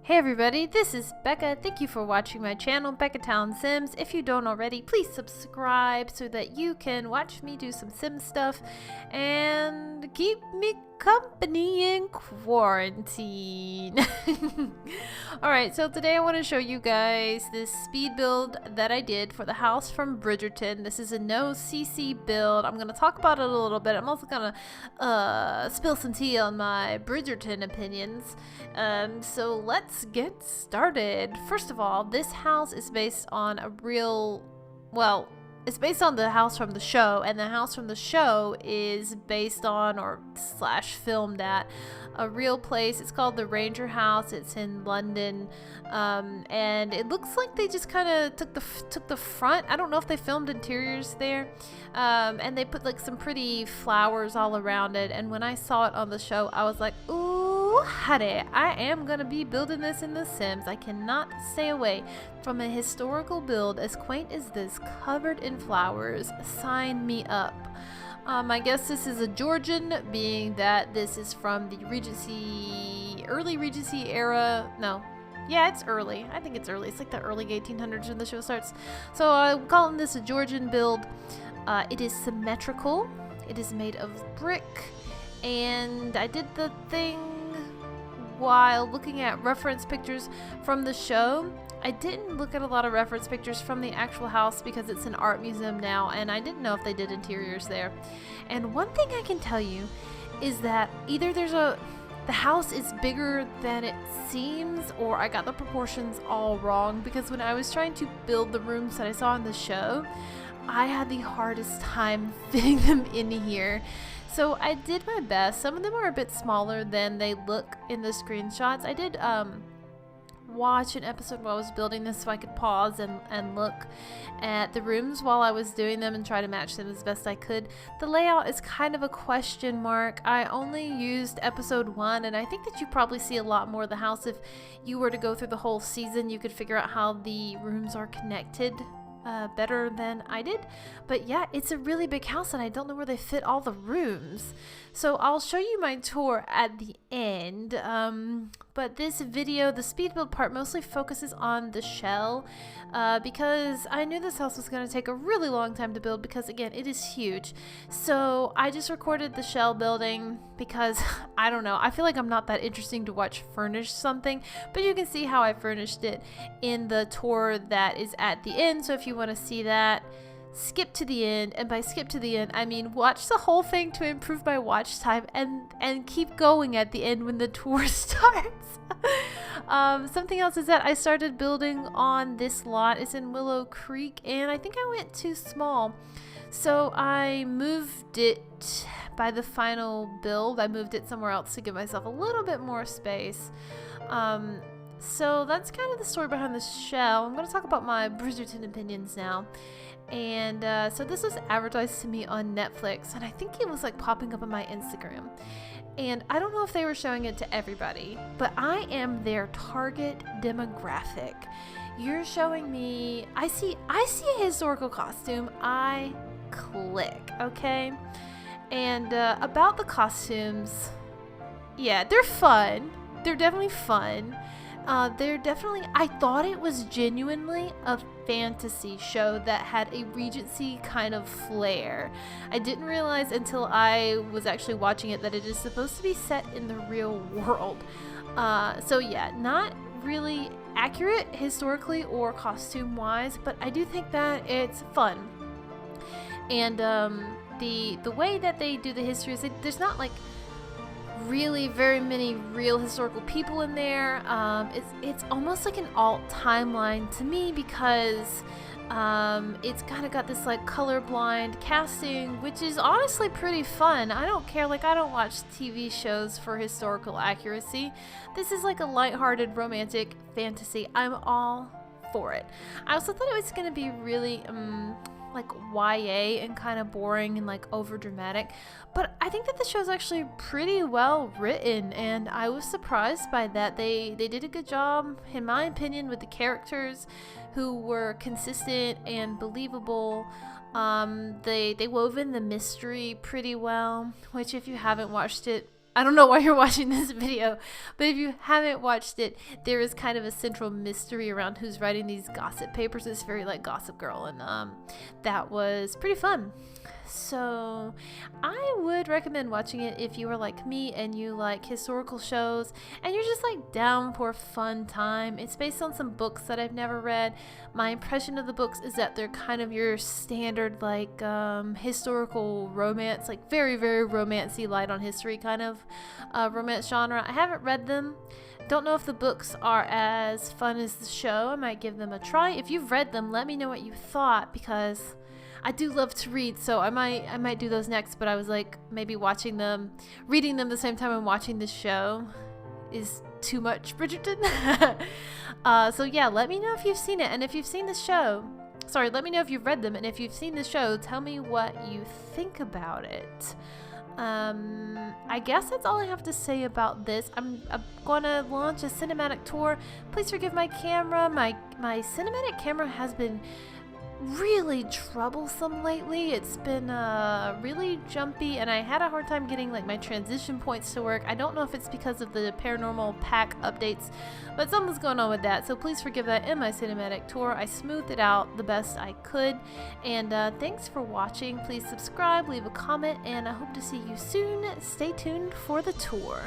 Hey everybody, this is Becca. Thank you for watching my channel, Beccatown Sims. If you don't already, please subscribe so that you can watch me do some Sim stuff and keep me company in quarantine. Alright, so today I want to show you guys this speed build that I did for the house from Bridgerton. This is a no CC build. I'm going to talk about it a little bit. I'm also going to spill some tea on my Bridgerton opinions. So let's get started. First of all, this house is based on a real, well, it's based on the house from the show, and the house from the show is based on or slash filmed at a real place. It's called the Ranger House. It's in London, and it looks like they just kind of took the front. I don't know if they filmed interiors there, and they put like some pretty flowers all around it. And when I saw it on the show, I was like, ooh, honey, I am gonna be building this in The Sims. I cannot stay away from a historical build as quaint as this, covered in flowers. Sign me up. I guess this is a Georgian, being that this is from the early Regency era. No, yeah, it's early. I think it's early. It's like the early 1800s when the show starts. So I'm calling this a Georgian build. It is symmetrical. It is made of brick, and I did the thing while looking at reference pictures from the show. I didn't look at a lot of reference pictures from the actual house because it's an art museum now, and I didn't know if they did interiors there. And one thing I can tell you is that either the house is bigger than it seems, or I got the proportions all wrong, because when I was trying to build the rooms that I saw in the show, I had the hardest time fitting them in here. So I did my best. Some of them are a bit smaller than they look in the screenshots. I did watch an episode while I was building this so I could pause and look at the rooms while I was doing them and try to match them as best I could. The layout is kind of a question mark. I only used episode 1, and I think that you probably see a lot more of the house. If you were to go through the whole season, you could figure out how the rooms are connected better than I did. But yeah, it's a really big house, and I don't know where they fit all the rooms. So I'll show you my tour at the end. But this video, the speed build part, mostly focuses on the shell, because I knew this house was going to take a really long time to build, because again, it is huge. So I just recorded the shell building because I don't know, I feel like I'm not that interesting to watch furnish something, but you can see how I furnished it in the tour that is at the end. So if you want to see that, skip to the end, and by skip to the end I mean watch the whole thing to improve my watch time, and keep going at the end when the tour starts. Something else is that I started building on this lot. It's in Willow Creek, and I think I went too small, so I moved it. By the final build, I moved it somewhere else to give myself a little bit more space. So that's kind of the story behind the shell. I'm going to talk about my Bridgerton opinions now. And so this was advertised to me on Netflix, and I think it was like popping up on my Instagram. And I don't know if they were showing it to everybody, but I am their target demographic. You're showing me, I see a historical costume, I click, okay? And about the costumes, yeah, they're fun. They're definitely fun. I thought it was genuinely a fantasy show that had a Regency kind of flair. I didn't realize until I was actually watching it that it is supposed to be set in the real world. So yeah, not really accurate historically or costume wise, but I do think that it's fun. And the way that they do the history is there's not like really very many real historical people in there. It's almost like an alt timeline to me, because it's kind of got this like colorblind casting, which is honestly pretty fun. I don't care, like I don't watch TV shows for historical accuracy. This is like a lighthearted romantic fantasy. I'm all for it. I also thought it was going to be really like YA and kind of boring and like over dramatic, but I think that the show is actually pretty well written, and I was surprised by that. They did a good job, in my opinion, with the characters, who were consistent and believable. They wove in the mystery pretty well, which if you haven't watched it, I don't know why you're watching this video, but if you haven't watched it, there is kind of a central mystery around who's writing these gossip papers. It's very like Gossip Girl, and that was pretty fun. So I would recommend watching it if you are like me and you like historical shows and you're just like down for a fun time. It's based on some books that I've never read. My impression of the books is that they're kind of your standard like historical romance, like very, very romancy, light on history kind of romance genre. I haven't read them. Don't know if the books are as fun as the show. I might give them a try. If you've read them, let me know what you thought, because I do love to read, so I might do those next. But I was like, maybe reading them the same time I'm watching the show is too much Bridgerton. So yeah, let me know if you've seen it, and if you've seen the show, let me know if you've read them, and if you've seen the show, tell me what you think about it. I guess that's all I have to say about this. I'm gonna launch a cinematic tour. Please forgive my camera. My cinematic camera has been really troublesome lately. It's been really jumpy, and I had a hard time getting like my transition points to work. I don't know if it's because of the paranormal pack updates, but something's going on with that, so please forgive that. In my cinematic tour, I smoothed it out the best I could, and thanks for watching. Please subscribe, leave a comment, and I hope to see you soon. Stay tuned for the tour.